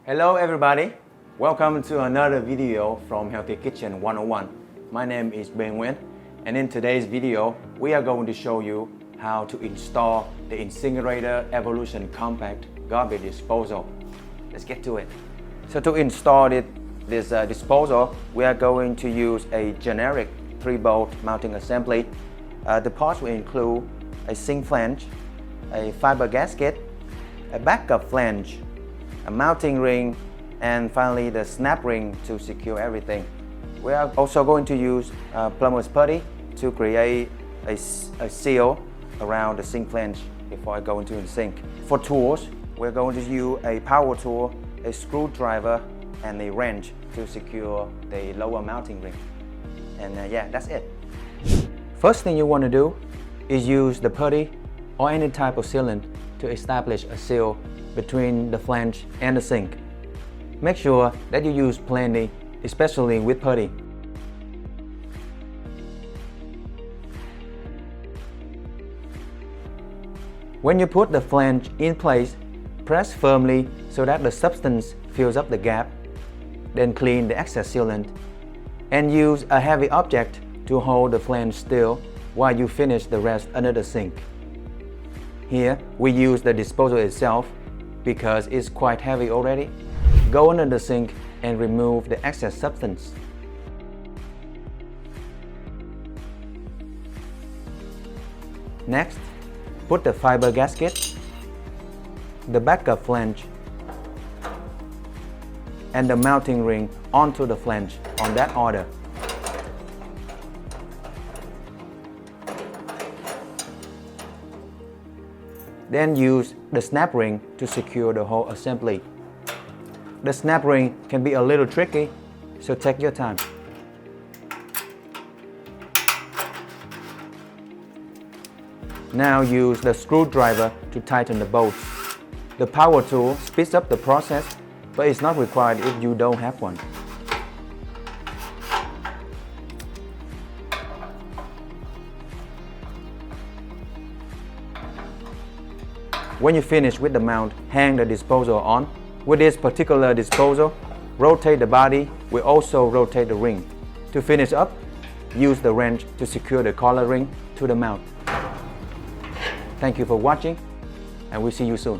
Hello everybody, welcome to another video from Healthy Kitchen 101. My name is Be Nguyen, and in today's video we are going to show you how to install the InSinkErator Evolution Compact garbage disposal. Let's get to it. So to install this disposal, we are going to use a generic 3-bolt mounting assembly. The parts will include a sink flange, a fiber gasket, a backup flange, a mounting ring, and finally the snap ring to secure everything. We are also going to use plumber's putty to create a seal around the sink flange before I go into the sink. For tools, we're going to use a power tool, a screwdriver, and a wrench to secure the lower mounting ring. And yeah, that's it. First thing you want to do is use the putty or any type of sealant to establish a seal between the flange and the sink. Make sure that you use plenty, especially with putty. When you put the flange in place, press firmly so that the substance fills up the gap. Then clean the excess sealant and use a heavy object to hold the flange still while you finish the rest under the sink. Here we use the disposal itself because it's quite heavy already. Go under the sink and remove the excess substance. Next, put the fiber gasket, the backup flange, and the mounting ring onto the flange on that order. Then use the snap ring to secure the whole assembly. The snap ring can be a little tricky, so take your time. Now use the screwdriver to tighten the bolts. The power tool speeds up the process, but it's not required if you don't have one. When you finish with the mount, hang the disposal on. With this particular disposal, rotate the body. We also rotate the ring. To finish up, use the wrench to secure the collar ring to the mount. Thank you for watching, and we'll see you soon.